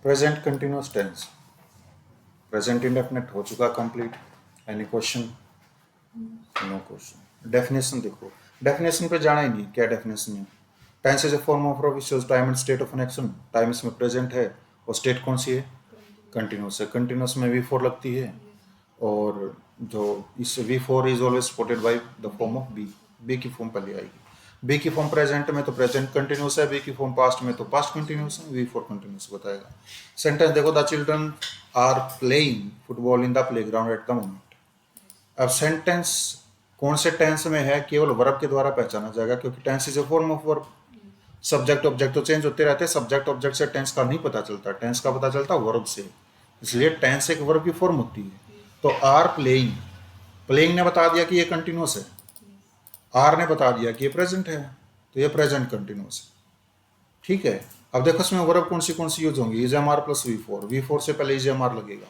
Present continuous tense, present indefinite हो चुका complete. Any question? No question. Definition देखो, definition पे जाना ही नहीं, क्या डेफिनेशन है? Tense is a form of verb which shows time and state of an action. Time इसमें प्रेजेंट है और स्टेट कौन सी है? कंटिन्यूस है। कंटिन्यूस में V4 लगती है और जो इस V4 is always supported by the form of be. Be की फॉर्म पहले आएगी। बी की फॉर्म प्रेजेंट में तो प्रेजेंट कंटिन्यूस है, बी की फॉर्म पास्ट में तो पास्ट कंटिन्यूस है, V4 कंटिन्यूस बताएगा। सेंटेंस देखो, the children are playing football in the playground at the moment. अब सेंटेंस कौन से टेंस में है केवल वर्ब के द्वारा पहचाना जाएगा, क्योंकि tense is a form of verb. Subject object तो चेंज होते रहते हैं, सब्जेक्ट ऑब्जेक्ट से टेंस का नहीं पता चलता, टेंस का पता चलता वर्ब से। इसलिए टेंस एक वर्ब की फॉर्म होती है। तो आर प्लेइंग, प्लेइंग ने बता दिया कि ये कंटिन्यूस है, आर ने बता दिया कि ये प्रेजेंट है, तो ये प्रेजेंट कंटिन्यूस है। ठीक है। अब देखो इसमें वर्ब कौन सी यूज होंगी? Is am are plus V4। V4 से पहले इज एम आर लगेगा।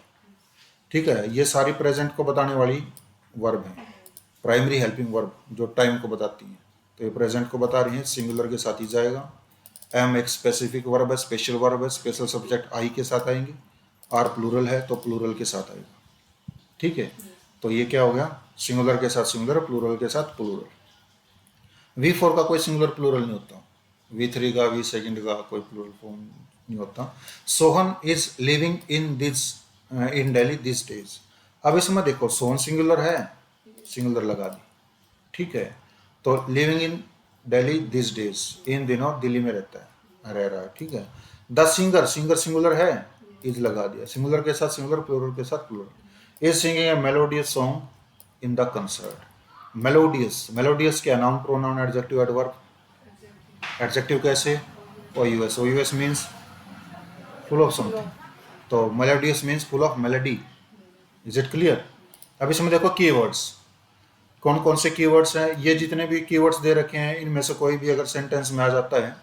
ठीक है। ये सारी प्रेजेंट को बताने वाली वर्ब है, प्राइमरी हेल्पिंग वर्ब जो टाइम को बताती है। तो ये प्रेजेंट को बता रही है, सिंगुलर के साथ ही जाएगा। एम एक स्पेसिफिक वर्ब है, स्पेशल वर्ब है, स्पेशल सब्जेक्ट आई के साथ आएंगे। आर प्लूरल है तो प्लूरल के साथ आएगा। ठीक है। तो ये क्या हो गया? सिंगुलर के साथ सिंगुलर, प्लूरल के साथ प्लूरल। V4 का कोई सिंगुलर प्लूरल नहीं होता, V3 का, V2 का कोई प्लूरल फॉर्म नहीं होता। Sohan is living in Delhi this days. अब इसमें देखो, सोहन सिंगुलर है, सिंगुलर लगा दी। ठीक है। तो living in Delhi this days, इन दिनों दिल्ली में रहता है, रह रहा है। ठीक है। द सिंगर, सिंगर सिंगुलर है, इज लगा दिया। सिंगुलर के साथ सिंगुलर, प्लूरल के साथ plural. Is singing a melodious song in the concert. Melodious, melodious क्या? Noun, pronoun, adjective, adverb? Adjective कैसे? OUS। OUS means full of something, तो melodious means full of melody. Is it clear? अब इसमें देखो keywords, कौन कौन से keywords हैं। ये जितने भी कीवर्ड्स दे रखे हैं, इनमें से कोई भी अगर सेंटेंस में आ जाता है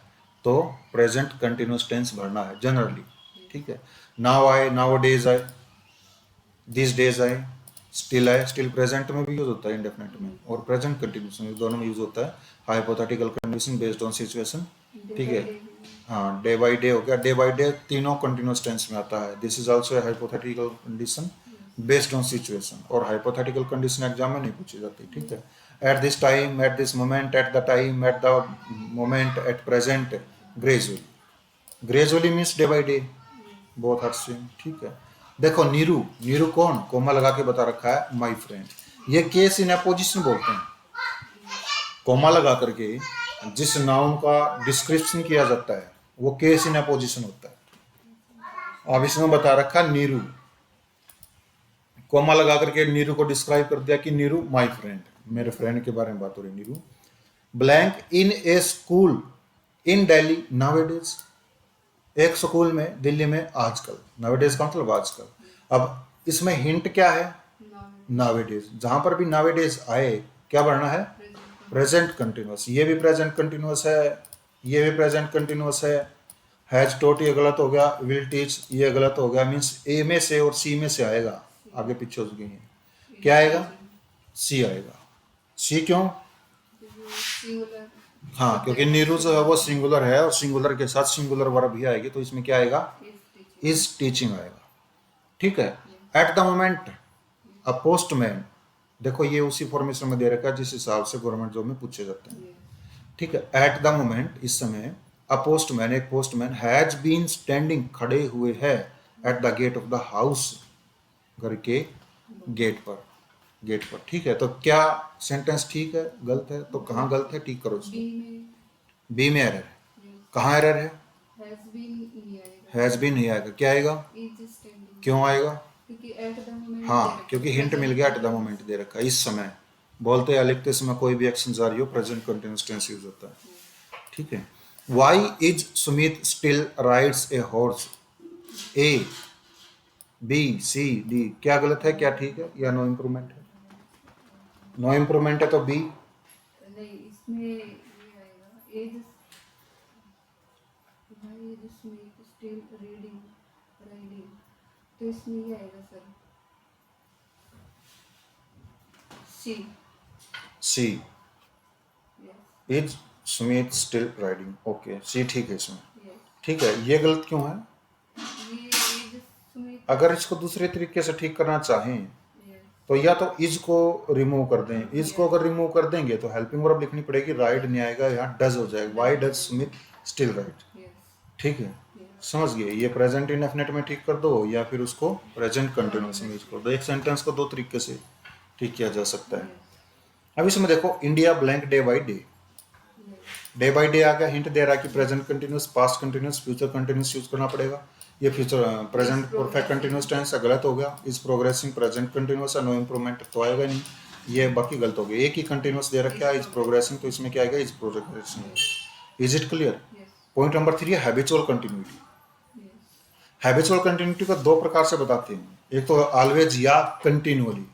तो प्रेजेंट कंटिन्यूस टेंस भरना है जनरली। ठीक है। नाउ आए, नाउ डेज आए, दिस डेज आए, स्टिल आए। स्टिल प्रेजेंट में भी यूज होता है, इंडेफिनिट में, और प्रेजेंट कंटिन्यूस में, दोनों में यूज होता है। Hypothetical condition based on situation. ठीक है। हाँ, डे बाई डे हो गया, डे बाई डे तीनों कंटिन्यूस टेंस में आता है। This is also hypothetical condition based on situation, और हाइपोथेटिकल कंडीशन एग्जाम में नहीं पूछी जाती। ठीक है। At this time, at this moment, at the time, at the moment, at present, gradually. Gradually means day by day, both are same. ठीक है। देखो नीरू, नीरू कौन? कोमा लगा के बता रखा है, माई फ्रेंड। ये केस इन अपोजिशन बोलते हैं। कोमा लगा करके जिस नाउन का डिस्क्रिप्शन किया जाता है वो केस इन अपोजिशन होता है। अब इसमें बता रखा नीरू, कोमा लगा करके नीरू को डिस्क्राइब कर दिया कि नीरू माय फ्रेंड, मेरे फ्रेंड के बारे में बात हो रही। Neeru blank in A school in Delhi nowadays. एक स्कूल में दिल्ली में आजकल, नाउअडेज का मतलब आजकल। अब इसमें हिंट क्या है? नाउअडेज। जहां पर भी नाउअडेज आए क्या बढ़ना है? Present continuous. ये भी प्रेजेंट कंटिन्यूस है, ये भी प्रेजेंट कंटिन्यूस है। हैज टॉट ये गलत हो गया, विल टीच ये गलत हो गया। मीन्स ए में से और सी में से आएगा, आगे पीछे हो गई है। क्या आएगा? सी आएगा। सी क्यों? हाँ, क्योंकि नीरू जो है वो सिंगुलर है और सिंगुलर के साथ सिंगुलर वर्ब भी आएगी, तो इसमें क्या आएगा? इज टीचिंग आएगा। ठीक है। At the moment a postman, देखो ये उसी फॉर्मेशन में दे रखा है जिस हिसाब से गवर्नमेंट जॉब में पूछे जाते हैं। ठीक है। एट द मोमेंट, इस समय, अ पोस्टमैन, एक पोस्टमैन, हैज बीन स्टैंडिंग, खड़े हुए है, at the gate of the house, घर के गेट पर, गेट पर। ठीक है। तो क्या सेंटेंस ठीक है, गलत है? तो कहाँ गलत है, ठीक करो इसको। बी में एरर है। कहाँ एरर है? हैज बीन नहीं आएगा, क्या आएगा? क्यों आएगा? हाँ, क्योंकि हिंट मिल गया, एट द मोमेंट दे रखा है। इस समय बोलते या लिखते समय कोई भी एक्शन जारी हो, प्रेजेंट कंटिन्यूअस टेंस यूज होता है। ठीक है। Why is Sumit still rides a horse? A, B, C, D, क्या गलत है, क्या ठीक है, या नो इम्प्रूवमेंट है? नो इम्प्रूवमेंट है तो बी। नहीं, इसमें ये आएगा एज, भाई as Sumit still reading riding, तो इसमें ये आएगा sir C. C, is Sumit still riding. Okay, C ठीक है इसमें। ठीक है। ये गलत क्यों है? ये अगर इसको दूसरे तरीके से ठीक करना चाहें yes, तो या तो इज को रिमूव कर दें, इज को अगर रिमूव कर देंगे तो हेल्पिंग वर्ब लिखनी पड़ेगी, राइट नहीं आएगा, यहाँ डज हो जाएगा, why does Smith still right. yes, ठीक है, yes, समझ गए? ये प्रेजेंट इंडेफिनिट में ठीक कर दो या फिर उसको प्रेजेंट कंटिन्यूअस में यूज कर दो। एक सेंटेंस को दो तरीके से ठीक किया जा सकता है। yes, अब इसमें देखो India blank day by day, yes, day by day आ गया, हिंट दे रहा है कि present continuous, past continuous, future continuous use करना पड़ेगा। ये future present perfect continuous tense है, गलत हो गया। इज प्रोग्रेसिंग प्रेजेंट कंटिन्यूअस है, नो इम्प्रूवमेंट तो आएगा नहीं, ये बाकी गलत हो गया। एक ही कंटिन्यूअस दे रखा है इज प्रोग्रेसिंग, तो इसमें क्या आएगा? Is progressing. Is it clear? yes, point number 3 है habitual continuity. yes, habitual continuity को दो प्रकार से बताते हैं, एक तो ऑलवेज या कंटिन्यूअली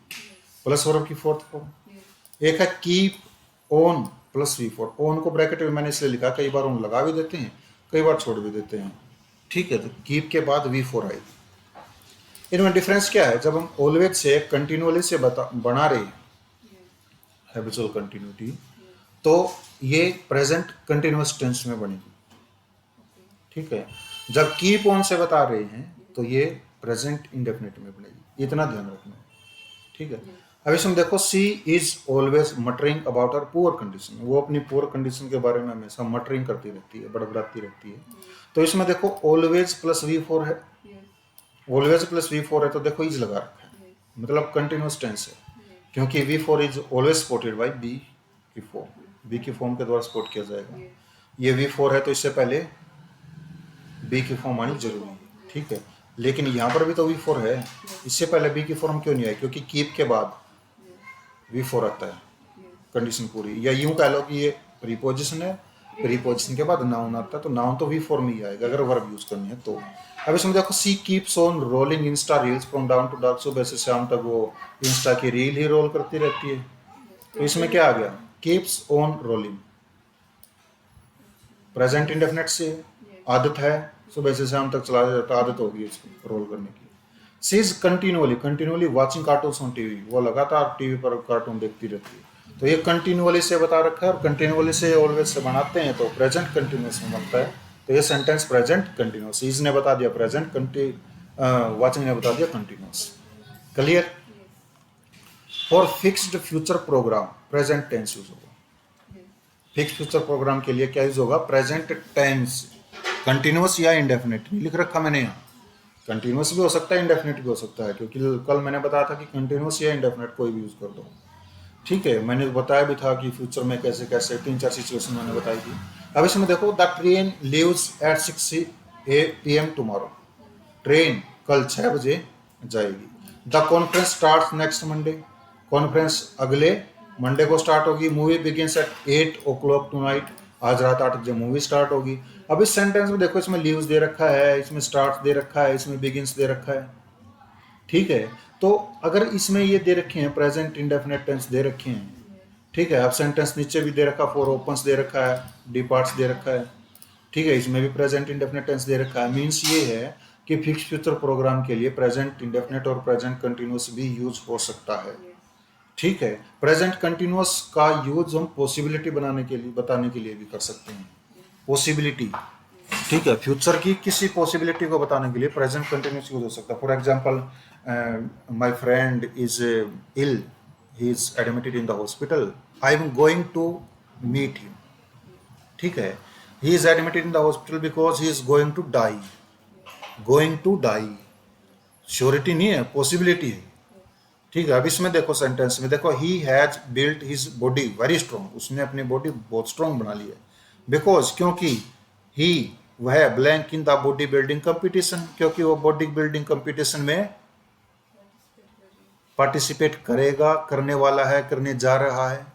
प्लस वर्ब की फोर्थ फॉर्म, yes, एक है keep on plus V four. On को ब्रैकेट में मैंने इसलिए लिखा, कई बार ऑन लगा भी देते हैं, कई बार छोड़ भी देते हैं। ठीक है, तो कीप के बाद वी फोर आएगी। इनमें डिफरेंस क्या है? जब हम ऑलवेज से कंटिन्यूअली से बना रहे हैं yes, हैबिचुअल कंटिन्यूटी, yes, तो ये प्रेजेंट कंटिन्यूअस टेंस में बनेगी। okay, ठीक है, जब कीप ऑन से बता रहे हैं तो ये प्रेजेंट इंडेफिनिट में बनेगी, इतना ध्यान रखना है। ठीक है, yes, अब इसमें देखो, she is always muttering about her poor condition, वो अपनी पुअर कंडीशन के बारे में हमेशा मटरिंग करती रहती है, बड़बड़ाती रहती है। तो इसमें देखो ऑलवेज प्लस वी फोर है, yes, always plus V four है, तो देखो इज लगा रखा है, yes, मतलब कंटिन्यूस टेंस है, yes, क्योंकि V four is always supported by B की फॉर्म, बी की फॉर्म के द्वारा सपोर्ट किया जाएगा। yes, ये वी फोर है तो इससे पहले बी की फॉर्म आनी जरूरी है। ठीक है, लेकिन यहाँ पर भी तो वी फोर है, इससे पहले बी की फॉर्म क्यों नहीं आई? क्योंकि कीप के बाद yes, वी फोर आता है, yes, कंडीशन पूरी। या यूं कह लो कि ये प्रीपोजिशन है, प्रीपोजिशन के बाद नाउन आता है, तो नाउन तो वी फोर में ही आएगा अगर वर्ब यूज करनी है तो। अब इसमें देखो, she keeps on rolling Insta reels from dawn to dark, सुबह से शाम तक वो इंस्टा की रील ही रोल करती रहती है। तो इसमें क्या आ गया? Keeps on rolling, present indefinite से आदत है, सुबह से शाम तक चला जाता, आदत होगी इसको रोल करने की। She is continuously watching cartoons on TV, वो लगातार टीवी पर कार्टून देखती रहती है। तो ये कंटिन्यूअली से बता रखा है, और कंटिन्यूअली से ऑलवेज से बनाते हैं तो प्रेजेंट कंटिन्यूअस में बनता है। तो ये सेंटेंस प्रेजेंट कंटिन्यूअस, इज ने बता दिया प्रेजेंट, वाचिंग ने बता दिया continuous. Clear? For fixed future program present tense use होगा। yes, फिक्स फ्यूचर प्रोग्राम के लिए क्या यूज होगा? प्रेजेंट टेंस, कंटिन्यूअस या इंडेफिनिट नहीं लिख रखा मैंने यहाँ, कंटिन्यूअस भी हो सकता है, इंडेफिनिट भी हो सकता है, क्योंकि कल मैंने बताया था कि कंटिन्यूअस या इंडेफिनिट कोई भी यूज कर दो। ठीक है, मैंने बताया भी था कि फ्यूचर में कैसे कैसे 3-4 सिचुएशन मैंने बताई थी। अब इसमें देखो, the train leaves eight 6 PM tomorrow, train कल 6 बजे जाएगी। The conference start next Monday, conference अगले मंडे को स्टार्ट होगी। Movie begins at 8 o'clock tonight, आज रात 8 बजे मूवी स्टार्ट होगी। अब इस सेंटेंस में देखो, इसमें लीव्स दे रखा है, इसमें स्टार्ट दे रखा है, इसमें बिगिंस दे रखा है। ठीक है, तो अगर इसमें ये दे रखे हैं प्रेजेंट इंडेफिनिट टेंस दे रखे हैं, ठीक है, अब सेंटेंस नीचे भी दे रखा, फॉर ओपन्स दे रखा है, डिपार्ट्स दे रखा है, ठीक है, इसमें भी प्रेजेंट इंडेफिनिट टेंस दे रखा है। मीन्स ये है कि फिक्स फ्यूचर प्रोग्राम के लिए प्रेजेंट इंडेफिनिट और प्रेजेंट कंटिन्यूअस भी यूज हो सकता है। yes, ठीक है, प्रेजेंट कंटिन्यूअस का यूज हम पॉसिबिलिटी बनाने के लिए, बताने के लिए भी कर सकते हैं, पॉसिबिलिटी। ठीक है, फ्यूचर की किसी पॉसिबिलिटी को बताने के लिए प्रेजेंट कंटिन्यूअस यूज हो सकता है। For example, my friend is ill, he is admitted in the hospital, I am going to meet him. ठीक है, he is admitted in the hospital because he is going to die, going to die surety नहीं है, possibility है। ठीक है, अब इसमें देखो, सेंटेंस में देखो, he has built his body very strong, उसने अपनी बॉडी बहुत स्ट्रॉन्ग बना ली है। बिकॉज, क्योंकि, ही वह blank in the body building competition, क्योंकि वो बॉडी बिल्डिंग कंपटीशन में पार्टिसिपेट करेगा, करने वाला है, करने जा रहा है,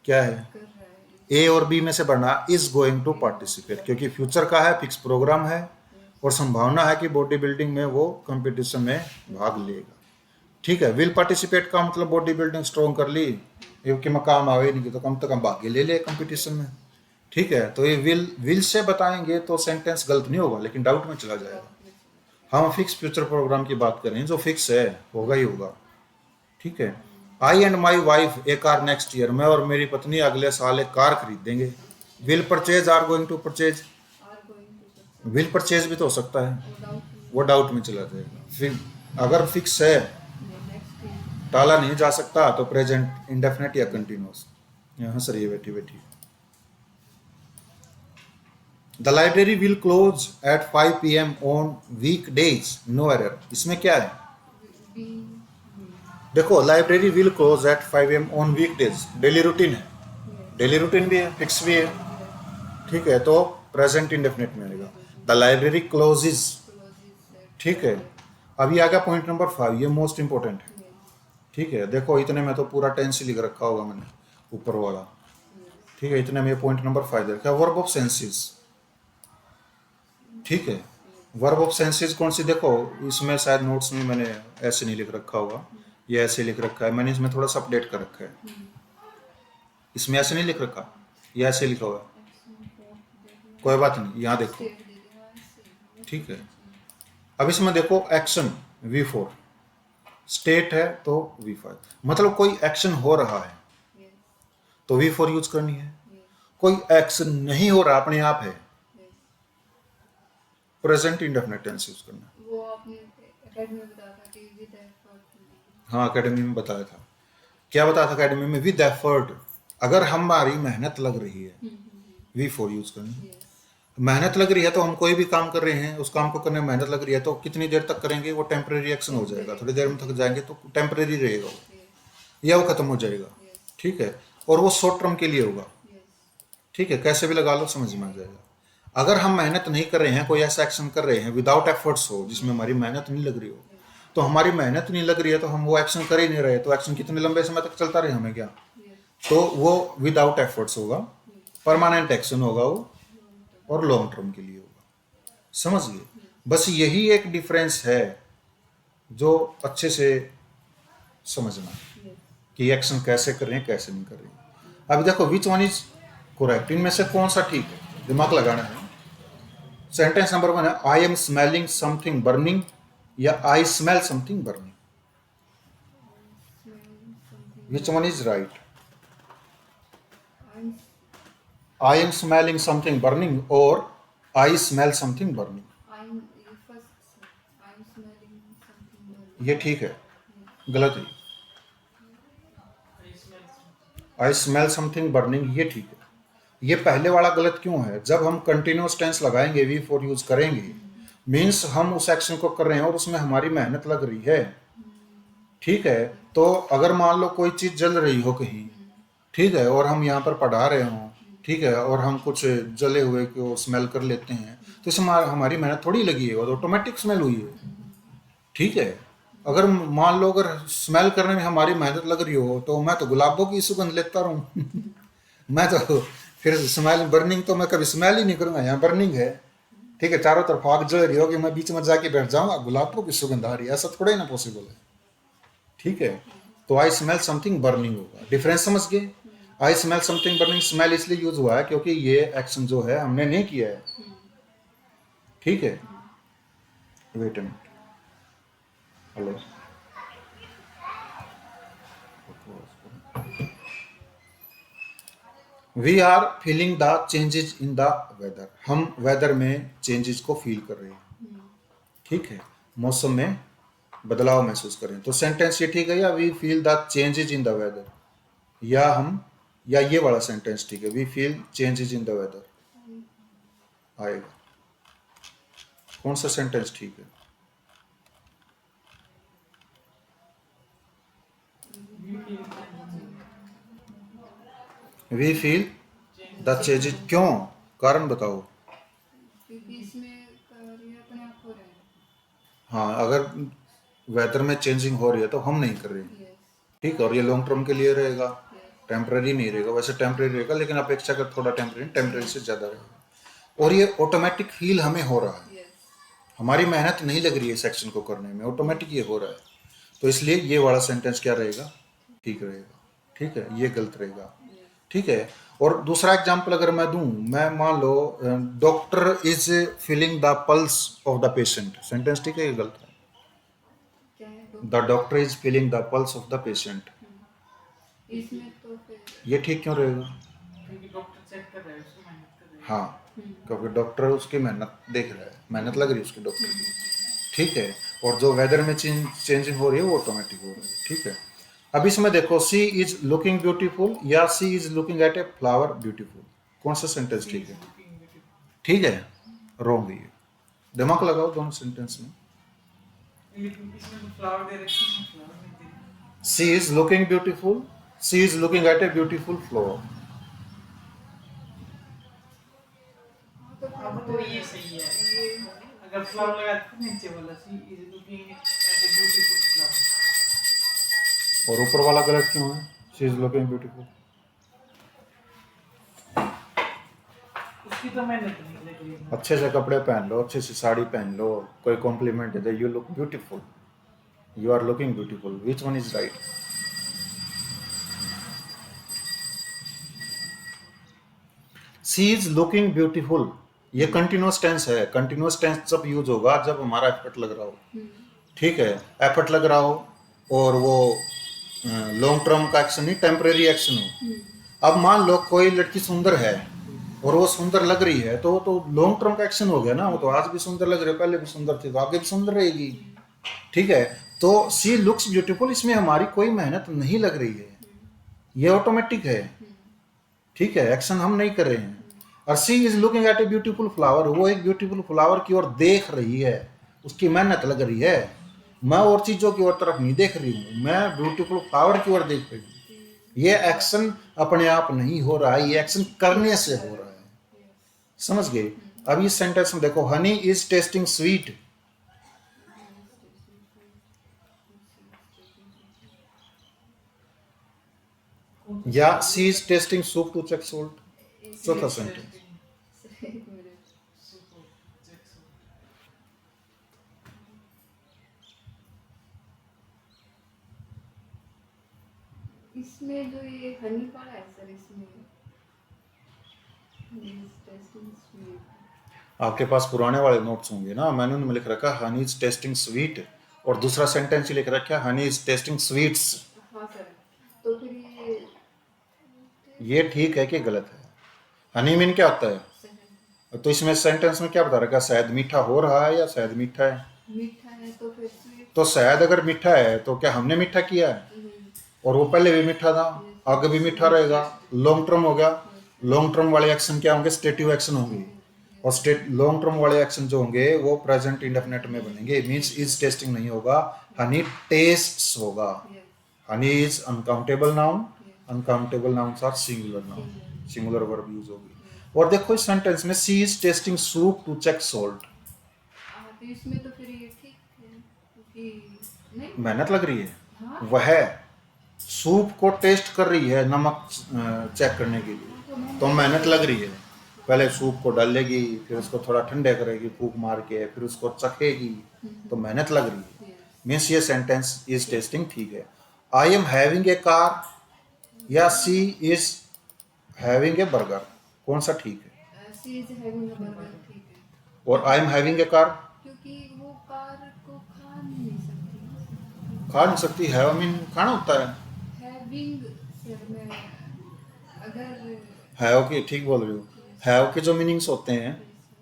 क्या है? कर रहा है, ए और बी में से बढ़ना, इज गोइंग टू पार्टिसिपेट, क्योंकि फ्यूचर का है, फिक्स प्रोग्राम है, और संभावना है कि बॉडी बिल्डिंग में वो कंपटीशन में भाग लेगा। ठीक है, विल पार्टिसिपेट का मतलब बॉडी बिल्डिंग स्ट्रॉन्ग कर ली, क्योंकि मैं काम आवे नहीं तो कम से कम भाग ले ले कंपटीशन में। ठीक है, तो ये विल से बताएंगे तो सेंटेंस गलत नहीं होगा, लेकिन डाउट में चला जाएगा। हम फिक्स फ्यूचर प्रोग्राम की बात करें, जो फिक्स है होगा ही होगा। ठीक है, I and my wife a car next year, मैं और मेरी पत्नी अगले साल एक कार खरीदेंगे। Will purchase, are going to purchase, are going to success will purchase भी तो हो सकता है। without वो डाउट में चला जाएगा। फिर अगर फिक्स है, नेक्स्ट थिंग टाला नहीं जा सकता, तो प्रेजेंट इंडेफिनेट या कंटिन्यूअस। यहाँ सर ये बैठी बैठी the library will close at 5 PM on week days, no error. इसमें क्या है? बी देखो, library will close at 5 AM on week days, daily routine है, यस डेली रूटीन भी है, फिक्स भी है, यस ठीक है, तो प्रेजेंट इंडेफिनिट में आएगा। The library closes, closes at ठीक है। अभी आ गया पॉइंट नंबर 5, ये मोस्ट इंपॉर्टेंट है, यस ठीक है। देखो इतने में तो पूरा टेंस ही लिख रखा होगा मैंने, ऊपर वाला, यस ठीक है। इतने में पॉइंट नंबर 5 दे रखा है, वर्ब ऑफ सेंसेस, ठीक है। वर्ब ऑफ सेंसेस कौन सी? देखो इसमें शायद नोट्स में मैंने ऐसे नहीं लिख रखा होगा, ये ऐसे लिख रखा है, मैंने इसमें थोड़ा सा अपडेट कर रखा है। इसमें ऐसे नहीं लिख रखा, ये ऐसे लिखा हुआ है, कोई बात नहीं, यहाँ देखो, स्टेट दे दिया ऐसे ठीक है। अब इसमें देखो एक्शन V4, स्टेट है तो V5, मतलब कोई एक्शन हो रहा है यस तो V4 यूज करनी है। यस कोई एक्शन नहीं हो रहा, अपने आप है, yes present indefinite tense use करना है। वो आपने एकेडमी में बताया था कि विद एफर्ट हाँ, एकेडमी में बताया था, क्या बताया था एकेडमी में? विद एफर्ट, अगर हमारी मेहनत लग रही है, V4 यूज करनी है। यस मेहनत लग रही है तो हम कोई भी काम कर रहे हैं, उस काम को करने में मेहनत लग रही है, तो कितनी देर तक करेंगे? वो टेम्परेरी एक्शन हो जाएगा, थोड़ी देर में थक जाएंगे तो टेम्परेरी रहेगा वो, यस या वो खत्म हो जाएगा, यस ठीक है। और वो शॉर्ट टर्म के लिए होगा, यस ठीक है, कैसे भी लगा लो समझ में आ जाएगा। अगर हम मेहनत नहीं कर रहे हैं, कोई ऐसा एक्शन कर रहे हैं विदाउट एफर्ट्स हो, जिसमें हमारी मेहनत नहीं लग रही हो, तो हमारी मेहनत नहीं लग रही है तो हम वो एक्शन कर ही नहीं रहे, तो एक्शन कितने लंबे समय तक चलता रहे हमें क्या? यस तो वो विदाउट एफर्ट्स होगा, परमानेंट एक्शन होगा वो, और लॉन्ग टर्म के लिए होगा, समझ गए? बस यही एक डिफरेंस है जो अच्छे से समझना, यस कि एक्शन कैसे कर रहे हैं कैसे नहीं कर रहे हैं। अब देखो विच वन इज करेक्ट, इनमें से कौन सा ठीक है, दिमाग लगाना है। सेंटेंस नंबर 1 है I am smelling something burning, या I smell something burning, which one is right? I'm I am smelling something burning और I smell something burning, I'm you first sir. I'm smelling something burning. ये ठीक है? गलत है, आई smell something burning ये ठीक है। ये पहले वाला गलत क्यों है? जब हम कंटिन्यूस टेंस लगाएंगे, V4 यूज करेंगे, मीन्स हम उस एक्शन को कर रहे हैं और उसमें हमारी मेहनत लग रही है, ठीक है। तो अगर मान लो कोई चीज जल रही हो कहीं, ठीक है, और हम यहाँ पर पढ़ा रहे हों, ठीक है, और हम कुछ जले हुए को स्मेल कर लेते हैं, तो इसमें हमारी मेहनत थोड़ी लगी है, वो तो ऑटोमेटिक स्मेल हुई है, ठीक है। अगर मान लो अगर स्मेल करने में हमारी मेहनत लग रही हो, तो मैं तो गुलाबों की सुगंध लेता रहूं मैं तो फिर स्मेल बर्निंग तो मैं कभी स्मेल ही नहीं करूंगा, यहाँ बर्निंग है, ठीक है, चारों तरफ आग जल रही होगी, मैं बीच में जाके बैठ जाऊंगा, गुलाबों की सुगंध आ रही है, ऐसा थोड़ा ही ना पॉसिबल है, ठीक है। तो आई स्मेल समथिंग बर्निंग होगा, डिफरेंस समझ गए? आई स्मेल समथिंग बर्निंग, स्मेल इसलिए यूज हुआ है क्योंकि ये एक्शन जो है हमने नहीं किया है, ठीक है। Wait a minute, hello, we are feeling the changes in the weather, हम वेदर में चेंजेस को फील कर रहे हैं, ठीक है, मौसम में बदलाव महसूस कर रहे हैं। तो सेंटेंस ये ठीक है, या we feel the changes in the weather, या ये वाला सेंटेंस ठीक है, we feel changes in the weather आएगा, कौन सा सेंटेंस ठीक है? वी फील द चेंजेस, क्यों? कारण बताओ। क्योंकि इसमें कार्य अपने आप हो रहा है. हाँ, अगर वेदर में चेंजिंग हो रही है तो हम नहीं कर रहे हैं, Yes. ठीक है, और ये लॉन्ग टर्म के लिए रहेगा, Yes. टेम्पररी नहीं रहेगा, वैसे टेम्पररी रहेगा लेकिन अपेक्षा कर थोड़ा टेम्पररी से ज़्यादा रहेगा, और ये ऑटोमेटिक फील हमें हो रहा है, Yes. हमारी मेहनत नहीं लग रही है सेक्शन को करने में, ऑटोमेटिक ये हो रहा है। तो इसलिए ये वाला सेंटेंस क्या रहेगा? ठीक रहेगा, ठीक है, ये गलत रहेगा, ठीक है। और दूसरा एग्जाम्पल अगर मैं दूं, मैं मान लो doctor is feeling the pulse of the patient, sentence ठीक है ये गलत है? क्या है the doctor is feeling the pulse of the patient, इसमें तो फिर ये ठीक क्यों रहेगा? क्योंकि डॉक्टर चेक कर रहा है, उसकी मेहनत कर रहा है। हाँ, क्योंकि डॉक्टर उसकी मेहनत देख रहा है, मेहनत लग रही है उसकी डॉक्टर की, ठीक है, और जो वेदर में चेंजिंग हो रही है वो ऑटोमेटिक हो रही है, ठीक है। अब इसमें देखो, सी इज लुकिंग ब्यूटीफुल या she is looking at a flower beautiful, कौन सा सेंटेंस She ठीक is है? looking beautiful. ठीक है, रॉन्ग है ये। दिमाग लगाओ दोनों सेंटेंस में। लेकिन इसमें तो फ्लावर दे रखी है, फ्लावर नहीं दे रखी। She is looking beautiful, she is looking at a beautiful flower. हाँ, तो अब फिर तो ये सही है। ये हो गया। अगर फ्लावर लगा तो नीचे वाला she is looking at a beautiful flower. और ऊपर वाला गलत क्यों है? She is looking beautiful. उसकी तो मेहनत नहीं लग रही है। अच्छे से कपड़े पहन लो, अच्छे से साड़ी पहन लो, कोई कॉम्प्लीमेंट दे, you look beautiful, you are looking beautiful, which one is right? She is looking beautiful, ये कंटिन्यूअस टेंस है। कंटिन्यूअस टेंस जब यूज होगा जब हमारा एफर्ट लग रहा हो, ठीक है, एफर्ट लग रहा हो और वो लॉन्ग टर्म का एक्शन नहीं, टेम्परेरी एक्शन हो। अब मान लो कोई लड़की सुंदर है और वो सुंदर लग रही है, तो लॉन्ग टर्म का एक्शन हो गया ना, वो तो आज भी सुंदर लग रही है, पहले भी सुंदर थी तो आगे भी सुंदर रहेगी, ठीक है। तो सी लुक्स ब्यूटीफुल, इसमें हमारी कोई मेहनत नहीं लग रही है, ये ऑटोमेटिक है, ठीक है, एक्शन हम नहीं कर रहे हैं। और she is looking at a beautiful flower, वो एक ब्यूटीफुल फ्लावर की ओर देख रही है, उसकी मेहनत लग रही है। मैं और चीजों की ओर तरफ नहीं देख रही हूँ, मैं ब्यूटीफुल फ्लावर की ओर देख रही हूँ। ये एक्शन अपने आप नहीं हो रहा है, ये एक्शन करने से हो रहा है, समझ गए? अब इस सेंटेंस में देखो, हनी इज टेस्टिंग स्वीट, या she is tasting soup to check salt, चौथा सेंटेंस। एक मिनट। इसमें जो ये हनी पड़ा है सर, इसमें टेस्टिंग स्वीट। आपके पास पुराने वाले नोट्स होंगे ना, मैंने उनमें लिख रखा हनी इज टेस्टिंग स्वीट, और दूसरा सेंटेंस ही लिख रखा है हनी इज टेस्टिंग स्वीट्स। हाँ सर, तो फिर ये ठीक है कि गलत है? हनी मीन क्या होता है? सर तो इसमें सेंटेंस में क्या बता रखा है? शहद मीठा हो रहा है या शहद मीठा है? मीठा है तो फिर स्वीट। तो शहद अगर मीठा है तो क्या हमने मीठा किया है? और वो पहले भी मीठा था, आगे भी मीठा रहेगा, लॉन्ग टर्म हो गया। लॉन्ग टर्म वाले एक्शन क्या होंगे? स्टेटिव एक्शन होंगे, और स्टेट लॉन्ग टर्म वाले एक्शन जो होंगे वो प्रेजेंट इंडेफिनिट में बनेंगे, मींस इज टेस्टिंग नहीं होगा, हनी टेस्ट्स होगा। Honey is uncountable noun, uncountable nouns are singular noun, singular verb use होगी। और देखो इस सेंटेंस में she is tasting soup to check salt, तो इसमें तो फिर ये ठीक है क्योंकि नहीं। मेहनत लग रही है, हाँ, वह सूप को टेस्ट कर रही है नमक चेक करने के लिए, तो मेहनत लग रही है। पहले सूप को डालेगी, फिर उसको थोड़ा ठंडे करेगी फूक मार के, फिर उसको चखेगी, तो मेहनत लग रही है, मीन्स ये सेंटेंस इज टेस्टिंग ठीक है। I am having a car या she is having a burger, कौन सा ठीक है? She is having a burger, ठीक है, और आई एम हैविंग ए कार क्योंकि वो कार को खा नहीं सकती। खा नहीं सकती है, आई मीन खाना होता है, हैविंग सर में अगर हैव की ठीक बोल रही हो। हैव के जो मीनिंग्स होते हैं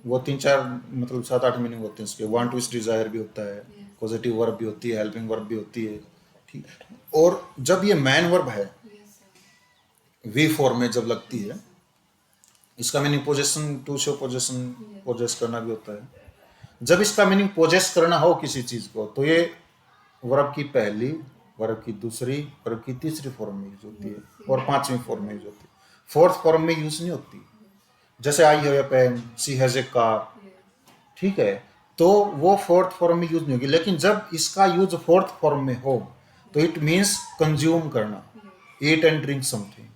वो 3-4 मतलब 7-8 मीनिंग होते हैं उसके। वांट विश डिजायर भी होता है, पॉजिटिव वर्ब भी होती है, हेल्पिंग वर्ब भी होती है, ठीक। और जब ये मैन वर्ब है यस सर, वी फॉर्म में जब लगती है, इसका meaning possession, to show possession, possess करना भी होता है। जब इसका मीनिंग पोजेस करना हो किसी चीज को, तो ये वर्ब की पहली, वर्ब की दूसरी, वर्ब की तीसरी फॉर्म में यूज होती है, और 5वीं फॉर्म में यूज होती है, फोर्थ फॉर्म में यूज नहीं होती। जैसे I have a pen, she has a car, ठीक है, तो वो फोर्थ फॉर्म में यूज नहीं होगी। लेकिन जब इसका यूज फोर्थ फॉर्म में हो तो इट मीन्स कंज्यूम करना, ईट एंड ड्रिंक समथिंग।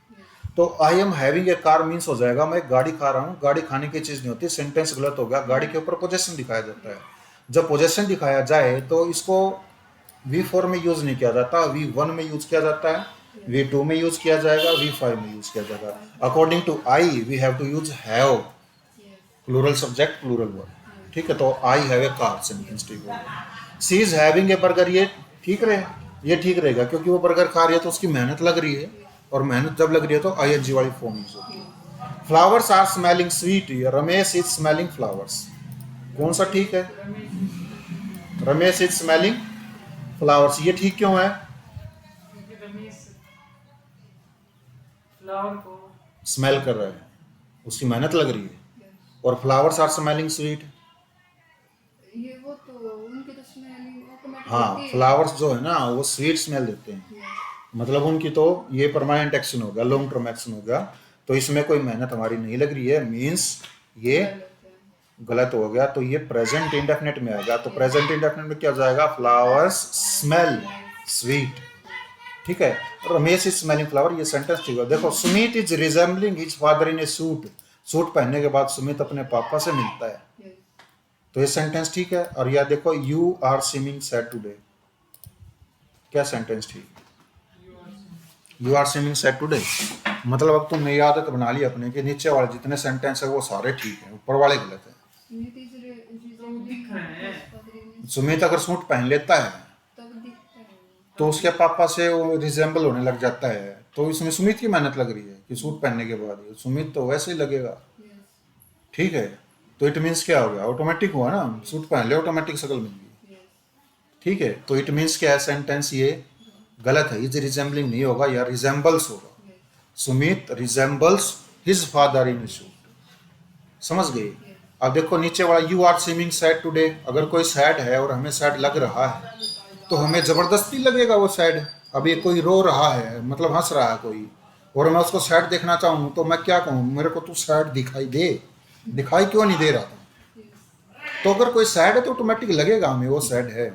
तो I am having a car means हो जाएगा मैं गाड़ी खा रहा हूँ, गाड़ी खाने की चीज नहीं होती, सेंटेंस गलत हो गया। गाड़ी के ऊपर पोजेशन दिखाया जाता है, जब पोजेशन दिखाया जाए तो इसको V4 में यूज नहीं किया जाता, V1 में यूज किया जाता है, V2 में यूज किया जाएगा, V5 में यूज किया जाएगा। According to I we have to use have, plural subject plural verb, ठीक है। तो I have a car sentence ठीक होगा। She is having a burger, ये ठीक रहे, ये ठीक रहेगा क्योंकि वो बर्गर खा रही है तो उसकी मेहनत लग रही है, और मेहनत जब लग रही है तो ING वाली फॉर्म यूज होती है। Flowers are smelling sweet, Ramesh is smelling flowers, कौन सा ठीक है? रमेश इज स्मेलिंग फ्लावर्स, ये ठीक क्यों है? क्योंकि रमेश फ्लावर को स्मेल कर रहा है, उसकी मेहनत लग रही है। Yes. और फ्लावर्स आर स्मेलिंग स्वीट। ये वो तो उनकी तो स्मेलिंग ऑटोमेटिक हाँ, होती है। फ्लावर्स जो है ना वो स्वीट स्मेल देते हैं, Yes. मतलब उनकी तो ये परमानेंट एक्शन हो गया, लॉन्ग टर्म एक्शन हो गया। तो इसमें कोई मेहनत हमारी नहीं लग रही है, मीन्स ये गलत है। गलत हो गया। तो ये प्रेजेंट इंडेफिनिट में आएगा। तो प्रेजेंट इंडेफिनिट में क्या हो जाएगा? Flowers smell sweet. ठीक है, रमेश इज स्मेलिंग फ्लावर, ये सेंटेंस ठीक है। देखो, Sumit is resembling his father in A suit. Suit पहनने के बाद सुमित अपने पापा से मिलता है, Yes. तो ये सेंटेंस ठीक है। और यह देखो, you are seeming sad today, क्या सेंटेंस ठीक? You are seeming sad today, मतलब अब तुमने ये आदत बना ली अपने कि नीचे वाले जितने सेंटेंस है वो सारे ठीक है, ऊपर वाले गलत है। सुमित इज resembling दिख रहे हैं। his father in a Sumit अगर सूट पहन लेता है तब दिखता है वो। तो उसके पापा से वो रिजेंबल होने लग जाता है, तो इसमें सुमित की मेहनत लग रही है कि सूट पहनने के बाद। सुमित तो वैसे ही लगेगा, Yes. ठीक है। तो इट मीन्स क्या हो गया? ऑटोमेटिक हुआ ना, सूट पहन ले ऑटोमेटिक शक्ल मिल गई, Yes. ठीक है। तो इट मीन्स क्या है? सेंटेंस ये गलत है, इज रिजेंबलिंग नहीं होगा, या रिजेंबल्स होगा। Yes. Sumit resembles his father in suit, समझ गए? अब देखो नीचे वाला, you are seeming sad today, अगर कोई सैड है और हमें सैड लग रहा है तो हमें जबरदस्ती लगेगा वो सैड। अब ये कोई रो रहा है, मतलब हंस रहा है कोई, और मैं उसको सैड देखना चाहूँ तो मैं क्या कहूँ? मेरे को तू सैड दिखाई दे, दिखाई क्यों नहीं दे रहा था? Yes. तो अगर कोई सैड है तो ऑटोमेटिक लगेगा हमें वो सैड है,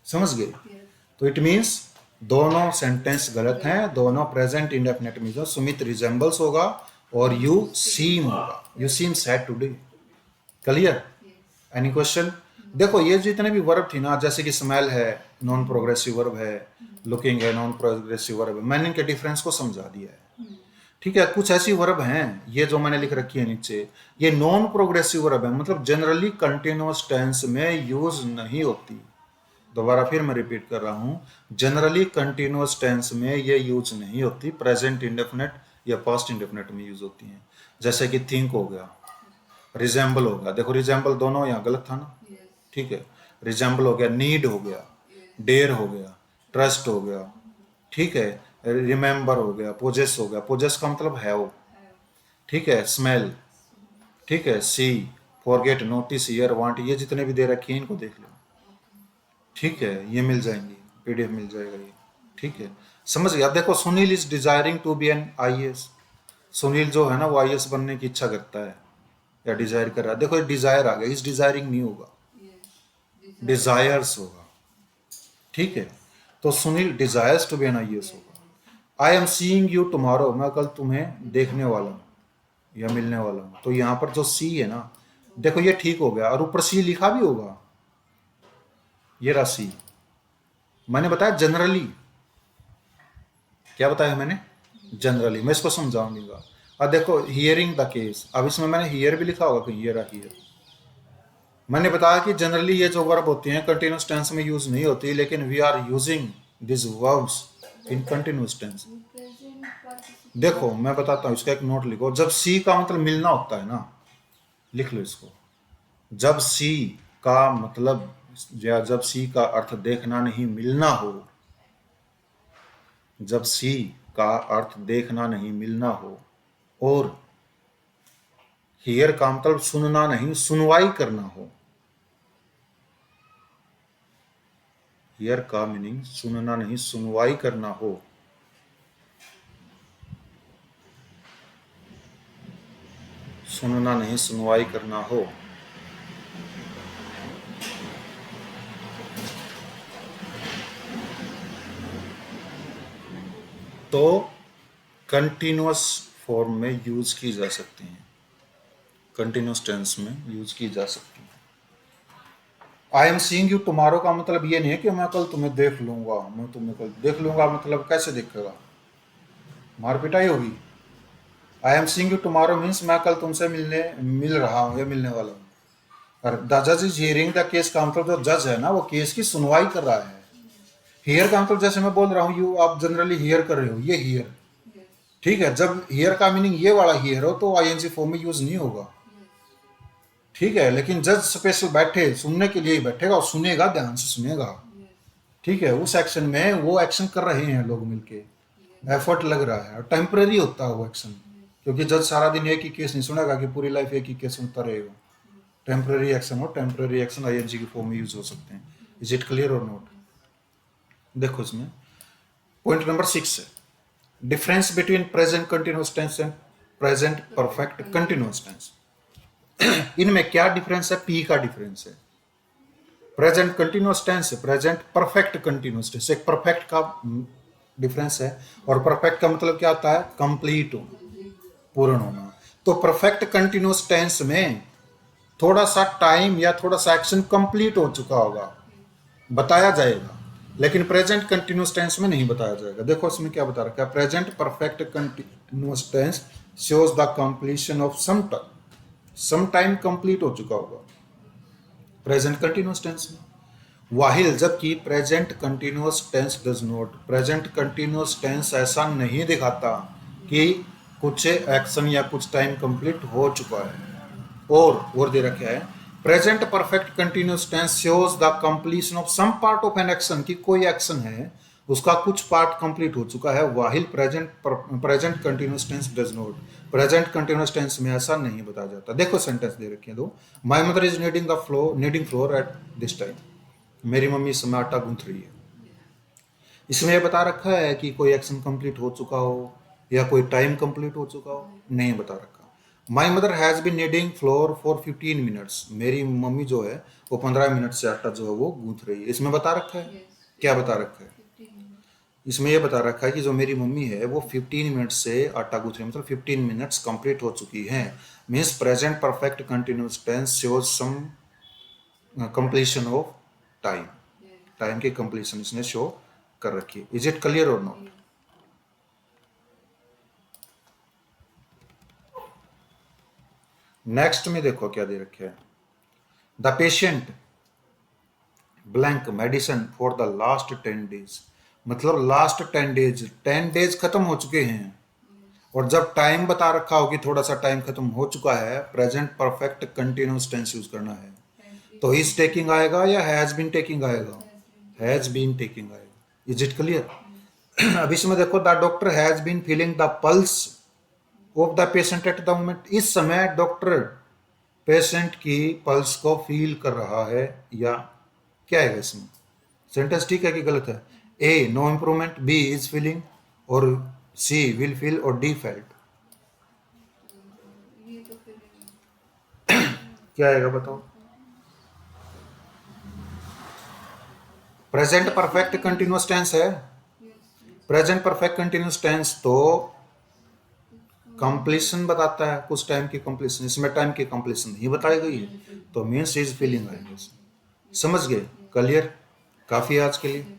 समझ गए? Yes. तो इट मीन्स दोनों सेंटेंस गलत हैं, दोनों प्रेजेंट इंडेफिनिट में जो सुमित रिजेंबल्स होगा और यू सीम होगा, you seem sad today. Clear? Yes. Any question? देखो, ये जितने भी वर्ब थी ना, जैसे कि स्मेल है नॉन प्रोग्रेसिव वर्ब है, लुकिंग है नॉन प्रोग्रेसिव वर्ब है, मैंने इनके डिफरेंस को समझा दिया है, ठीक है। कुछ ऐसी वर्ब हैं, ये जो मैंने लिख रखी है नीचे, ये नॉन प्रोग्रेसिव वर्ब है, मतलब जनरली कंटिन्यूअस टेंस में यूज नहीं होती। दोबारा फिर मैं रिपीट कर रहा हूँ, जनरली कंटिन्यूअस टेंस में ये यूज नहीं होती, प्रेजेंट इंडेफिनिट या पास्ट इंडेफिनिट में यूज होती हैं। जैसे कि थिंक हो गया, रिजेंबल हो गया, देखो रिजेंबल दोनों यहाँ गलत था ना, Yes. ठीक है। रिजेंबल हो गया, नीड हो गया, डेयर हो गया, ट्रस्ट हो गया, ठीक है। रिमेंबर हो गया, पोजेस हो गया, पोजेस का मतलब है वो, ठीक है। स्मेल, ठीक है। सी, फॉरगेट, नोटिस, ईयर, वांट, ये जितने भी दे रखे हैं इनको देख लो, ठीक है। ये मिल जाएंगी, पीडीएफ मिल जाएगा ये, ठीक है। समझ गया? अब देखो, Sunil is desiring to be an IAS, Sunil जो है ना वो आईएएस बनने की इच्छा करता है या डिजायर कर रहा है। देखो ये डिजायर आ गया, इस डिजायरिंग नहीं होगा, Yes. डिजायर्स होगा, ठीक है। तो Sunil desires to be an IAS होगा। I am seeing you tomorrow, मैं कल तुम्हें देखने वाला हूँ या मिलने वाला हूँ। तो यहाँ पर जो सी है ना, देखो ये ठीक हो गया, और ऊपर सी लिखा भी होगा, ये रहा सी। मैंने बताया जनरली, क्या बताया मैंने? जनरली। मैं इसको समझाऊंगा। अब देखो, हियरिंग द केस, अब इसमें मैंने हियर भी लिखा होगा कि हियर हियर। मैंने बताया कि जनरली ये जो वर्ब होती हैं कंटिन्यूअस टेंस में यूज नहीं होती, लेकिन we are using this verbs in continuous tense. Present participle. देखो मैं बताता हूँ, इसका एक नोट लिखो। जब सी का मतलब मिलना होता है ना, लिख लो इसको। जब सी का मतलब, या जब सी का अर्थ देखना नहीं मिलना हो, जब सी का अर्थ देखना नहीं मिलना हो, और हियर का मतलब सुनना नहीं सुनवाई करना हो, हियर का मीनिंग सुनना नहीं सुनवाई करना हो, सुनना नहीं सुनवाई करना हो, तो कंटिन्यूअस फॉर्म में यूज की जा सकती हैं, कंटिन्यूअस टेंस में यूज की जा सकती हैं। आई एम सीइंग यू टुमारो का मतलब ये नहीं है कि मैं कल तुम्हें देख लूंगा, मैं तुम्हें कल देख लूंगा, मतलब कैसे देखेगा? मार पिटाई होगी। आई am seeing you tomorrow means मैं कल तुमसे मिल रहा हूँ या मिलने वाला हूँ। और द जज इज हियरिंग द केस का मतलब जो जज है ना वो केस की सुनवाई कर रहा है। हियर का मतलब जैसे मैं बोल रहा हूँ, यू आप जनरली हियर कर रहे हो, ये हियर, Yes. ठीक है। जब हियर का मीनिंग ये वाला हियर हो तो आईएनजी फॉर्म में यूज नहीं होगा, Yes. ठीक है, लेकिन जज स्पेशल बैठे सुनने के लिए ही बैठेगा और सुनेगा, ध्यान से सुनेगा। यस ठीक है, उस एक्शन में वो एक्शन कर रहे हैं लोग मिलके, एफर्ट लग रहा है, और टेम्परेरी होता है वो एक्शन, क्योंकि जज सारा दिन एक ही केस नहीं सुनेगा कि पूरी लाइफ एक ही केस सुनता रहेगा। टेम्परेरी एक्शन हो, टेम्परेरी एक्शन आईएनजी की फॉर्म में यूज हो सकते हैं। इज इट क्लियर और नॉट? देखो इसमें पॉइंट नंबर 6 है, difference between present continuous tense and present perfect continuous tense. इनमें क्या डिफरेंस है? पी का डिफरेंस है। प्रेजेंट कंटिन्यूअस टेंस है, प्रेजेंट परफेक्ट कंटिन्यूअस टेंस। एक परफेक्ट का डिफरेंस है, और परफेक्ट का मतलब क्या होता है? कंप्लीट होना, पूर्ण होना। तो परफेक्ट कंटिन्यूअस टेंस में थोड़ा सा टाइम या थोड़ा सा एक्शन कंप्लीट हो चुका होगा, बताया जाएगा, लेकिन प्रेजेंट कंटिन्यूअस टेंस में नहीं बताया जाएगा। देखो इसमें क्या बता रखा है, present perfect continuous tense shows the completion of some time complete हो चुका होगा प्रेजेंट कंटिन्यूअस टेंस में, वाहिल जबकि present continuous tense does not. Present continuous tense ऐसा नहीं दिखाता कि कुछ एक्शन या कुछ टाइम कंप्लीट हो चुका है। और दे रखा है, present perfect continuous tense shows the completion of some part of an action, कि कोई एक्शन है उसका कुछ पार्ट कंप्लीट हो चुका है, while present continuous tense does not. Present continuous tense में ऐसा नहीं बताया जाता। देखो सेंटेंस दे रखे हैं दो, my mother is kneading flour at this time. मेरी मम्मी इस समय आटा गूंथ रही है। इसमें यह बता रखा है कि कोई एक्शन कंप्लीट हो चुका हो या कोई टाइम कंप्लीट हो चुका हो? नहीं बता रखा। My mother has been kneading flour for 15 minutes. मेरी मम्मी जो है वो 15 मिनट से आटा जो है वो गूंथ रही है। इसमें बता रखा है, यस क्या बता रखा है? 15 इसमें यह बता रखा है कि जो मेरी मम्मी है वो 15 मिनट से आटा गूंथ रही है, मतलब 15 मिनट्स कंप्लीट हो चुकी हैं। Means present perfect continuous tense shows some completion of time, yes time की कंप्लीशन इसने शो कर रखी है। इज इट क्लियर और नॉट? नेक्स्ट में देखो क्या दे रखे है, the patient blank medicine for the last 10 days. मतलब लास्ट 10 डेज खत्म हो चुके हैं, और जब टाइम बता रखा हो कि थोड़ा सा टाइम खत्म हो चुका है, present perfect continuous tense use करना है। तो इज टेकिंग आएगा या हैज बीन टेकिंग आएगा? हैज बीन टेकिंग आएगा। Is it clear? अब इसमें देखो, the doctor has been feeling the pulse of the patient at the moment. इस समय डॉक्टर पेशेंट की पल्स को फील कर रहा है, या क्या है इसमें? सेंटेंस ठीक है कि गलत है? A no improvement, B is feeling, और सी विल फील, और डी फेल्ट। ये तो फिर क्या आएगा बताओ? प्रेजेंट परफेक्ट कंटिन्यूअस टेंस है। Yes present perfect continuous tense तो कंप्लीशन बताता है, कुछ टाइम की कंप्लीशन। इसमें टाइम की कंप्लीशन नहीं बताई गई है, तो मीन्स इज फीलिंग आएगा। समझ गए? क्लियर? काफी है आज के लिए।